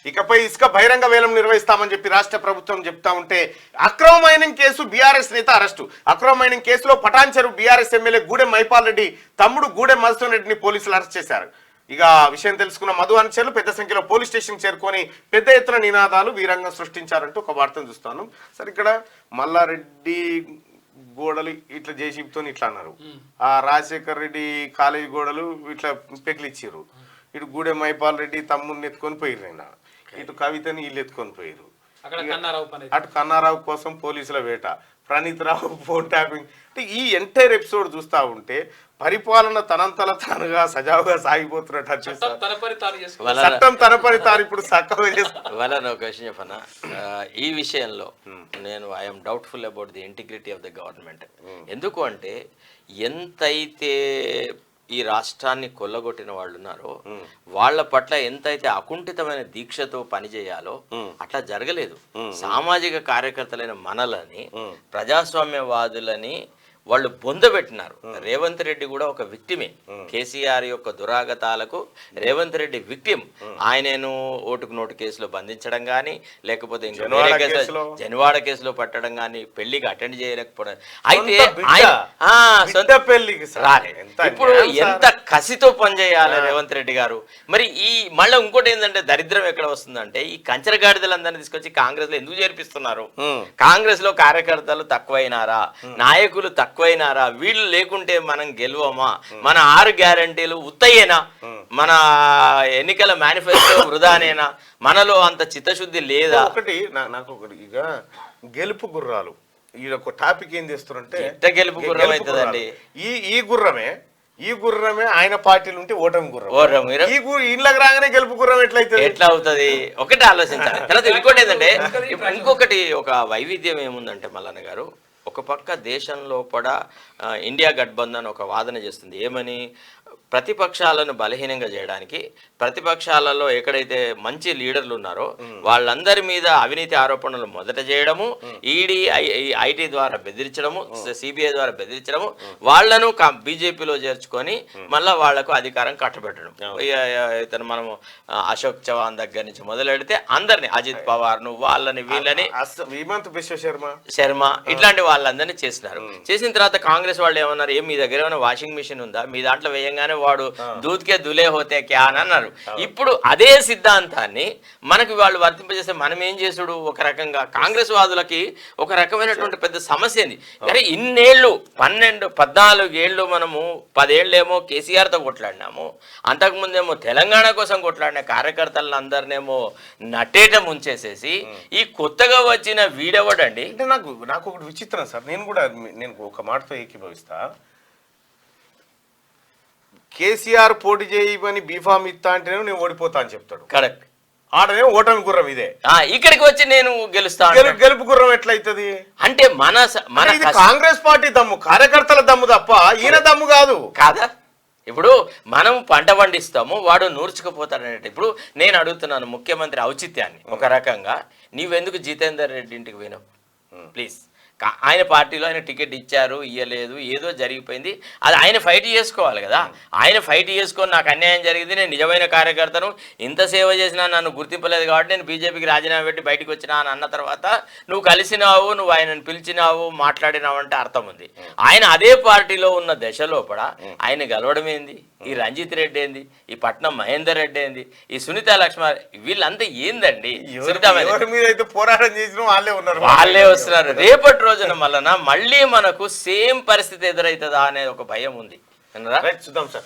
ఇకపై ఇసుక బహిరంగ వేలం నిర్వహిస్తామని చెప్పి రాష్ట్ర ప్రభుత్వం చెప్తా ఉంటే అక్రమ మైనింగ్ కేసు బీఆర్ఎస్ నేత అరెస్టు. అక్రమ మైనింగ్ కేసులో పటాన్చెరు బీఆర్ఎస్ ఎమ్మెల్యే గూడెం మైపాల్ రెడ్డి తమ్ముడు గూడెం మధుసూదన్ రెడ్డిని పోలీసులు అరెస్ట్ చేశారు. ఇక విషయం తెలుసుకున్న మధు అనుచరులు పెద్ద సంఖ్యలో పోలీస్ స్టేషన్ చేరుకొని పెద్ద ఎత్తున నినాదాలు వీరంగం సృష్టించారంటూ ఒక వార్తను చూస్తాను. సరే, ఇక్కడ మల్లారెడ్డి గోడలు ఇట్లా జేసీబీతో ఇట్లా అన్నారు, ఆ రాజశేఖర్ రెడ్డి కాలేజీ గోడలు ఇట్లా పెకిలిచ్చారు, ఇటు గూడెం మైపాల్ రెడ్డి తమ్ముడిని ఎత్తుకొని పోయిర్రు, ఆయన ఇటు కవితని వీళ్ళు ఎత్తుకొని పోయిర్రు, అటు కన్నారావు కోసం పోలీసుల వేట, ప్రణీత్ రావు ఫోన్ ట్యాపింగ్. అంటే ఈ ఎంటైర్ ఎపిసోడ్ చూస్తూ ఉంటే పరిపాలన తనంతల తానుగా సజావుగా సాగిపోతున్నట్టు చట్టం తన పని తాను ఇప్పుడు చక్కగా చేస్తాను. వాళ్ళని ఒక విషయం చెప్పనా, ఈ విషయంలో నేను I'm doubtful about the integrity of the government. ఎందుకు అంటే ఎంతైతే ఈ రాష్ట్రాన్ని కొల్లగొట్టిన వాళ్ళు ఉన్నారో వాళ్ళ పట్ల ఎంతైతే అకుంఠితమైన దీక్షతో పనిచేయాలో అట్లా జరగలేదు. సామాజిక కార్యకర్తలైన మనలని, ప్రజాస్వామ్యవాదులని వాళ్ళు బొందబెట్టినారు. రేవంత్ రెడ్డి కూడా ఒక విక్టిమే. కేసీఆర్ యొక్క దురాగతాలకు రేవంత్ రెడ్డి విక్టిమ్. ఆయనను ఓటుకు నోటు కేసులో బంధించడం కానీ, లేకపోతే జన్వాడ కేసులో పట్టడం కానీ, పెళ్లికి అటెండ్ చేయలేకపోవడం. అయితే ఇప్పుడు ఎంత కసితో పనిచేయాలి రేవంత్ రెడ్డి గారు. మరి ఈ మళ్ళీ ఇంకోటి ఏంటంటే దరిద్రం ఎక్కడ వస్తుందంటే, ఈ కంచరగాడిదలందరినీ తీసుకొచ్చి కాంగ్రెస్ లో ఎందుకు చేర్పిస్తున్నారు? కాంగ్రెస్ లో కార్యకర్తలు తక్కువైనారా, నాయకులు తక్కువైనారా? వీళ్ళు లేకుంటే మనం గెలవమా? మన 6 గ్యారంటీలు ఉత్తయ్యేనా? మన ఎన్నికల మేనిఫెస్టో వృధానేనా? మనలో అంత చిత్తశుద్ధి లేదా? ఒకటి నాకు ఒకటి, ఇక గెలుపు గుర్రాలు ఈ ఒక టాపిక్ ఏం చేస్తారంటే గెలుపు గుర్రం అవుతుందండి. ఈ గుర్రమే ఆయన పార్టీలు ఉంటే ఓటమి గుర్రం, ఇళ్ళకి రాగానే గెలుపు గుర్రం ఎట్లా అవుతుంది? ఒకటి ఆలోచించాలి. తర్వాత ఇంకోటి ఏంటంటే, ఇంకొకటి ఒక వైవిధ్యం ఏముందంటే మల్లన్న గారు, ఒక పక్క దేశంలో కూడా ఇండియా గఠబంధన్ ఒక వాదన చేస్తుంది. ఏమని? ప్రతిపక్షాలను బలహీనంగా చేయడానికి, ప్రతిపక్షాలలో ఎక్కడైతే మంచి లీడర్లు ఉన్నారో వాళ్ళందరి మీద అవినీతి ఆరోపణలు మొదట చేయడము, ఈడీ ఐటీ ద్వారా బెదిరించడము, సిబిఐ ద్వారా బెదిరించడము, వాళ్లను బీజేపీలో చేర్చుకొని మళ్ళా వాళ్లకు అధికారం కట్టబెట్టడం. ఇతను మనము అశోక్ చవాన్ దగ్గర నుంచి మొదలెడితే అందరినీ, అజిత్ పవార్ ను, వాళ్ళని వీళ్ళని, హిమంత్ బిశ్వ శర్మ ఇట్లాంటి వాళ్ళందరినీ చేసినారు. చేసిన తర్వాత కాంగ్రెస్ వాళ్ళు ఏమన్నారు, మీ దగ్గర ఏమైనా వాషింగ్ మిషన్ ఉందా? మీ దాంట్లో వేయంగానే వాడు దూద్కే దులే హోతే క్యా అని అన్నారు. ఇప్పుడు అదే సిద్ధాంతాన్ని మనకి వాళ్ళు వర్తింపజేస్తే మనం ఏం చేసుడు? ఒక రకంగా కాంగ్రెస్ వాదులకి ఒక రకమైనటువంటి పెద్ద సమస్య ఏంది, కానీ ఇన్నేళ్ళు 12-14 ఏళ్ళు మనము 10 ఏళ్ళేమో కేసీఆర్తో కొట్లాడినాము, అంతకుముందేమో తెలంగాణ కోసం కొట్లాడిన కార్యకర్తలను అందరినేమో నట్టేట ముంచేసేసి ఈ కొత్తగా వచ్చిన వీడెవడండి? అంటే నాకు ఒకటి విచిత్రం సార్, నేను ఒక మాటతో ఏకీభవిస్తా. కేసీఆర్ పోటీ చేయమని బీఫామ్ ఇస్తా అంటేనే నేను ఓడిపోతా అని చెప్తాడు. కరెక్ట్. ఆడనే ఓటమి గుర్రం ఇదే. ఇక్కడికి వచ్చి నేను గెలుస్తాను. గెలుపు గుర్రం ఎట్లయితది అంటే మన కాంగ్రెస్ పార్టీ దమ్ము, కార్యకర్తల దమ్ము తప్ప ఈయన దమ్ము కాదు కాదా? ఇప్పుడు మనం పంట పండిస్తాము, వాడు నూర్చుకుపోతాడనేట. ఇప్పుడు నేను అడుగుతున్నాను ముఖ్యమంత్రి ఔచిత్యాన్ని. ఒక రకంగా నీవెందుకు జితేందర్ రెడ్డి ఇంటికి పోయినావు? ప్లీజ్, ఆయన పార్టీలో ఆయన టికెట్ ఇచ్చారు, ఇవ్వలేదు, ఏదో జరిగిపోయింది, అది ఆయన ఫైట్ చేసుకోవాలి కదా. ఆయన ఫైట్ చేసుకొని నాకు అన్యాయం జరిగింది, నేను నిజమైన కార్యకర్తను, ఇంత సేవ చేసినా నన్ను గుర్తింపలేదు కాబట్టి నేను బీజేపీకి రాజీనామా పెట్టి బయటకు వచ్చినా అని అన్న తర్వాత నువ్వు కలిసినావు, నువ్వు ఆయనను పిలిచినావు, మాట్లాడినావు అంటే అర్థం ఉంది. ఆయన అదే పార్టీలో ఉన్న దశలోపడ ఆయన గెలవడం ఏంది? ఈ రంజిత్ రెడ్డి ఏంది? ఈ పట్నం మహేందర్ రెడ్డి ఏంది? ఈ సునీత లక్ష్మణ్, వీళ్ళంతా ఏందండి? పోరాటం చేసిన వాళ్ళే వస్తున్నారు. రేపటి రోజున మళ్ళీ మనకు సేమ్ పరిస్థితి ఎదురవుతుందా అనే ఒక భయం ఉంది. చూద్దాం సార్.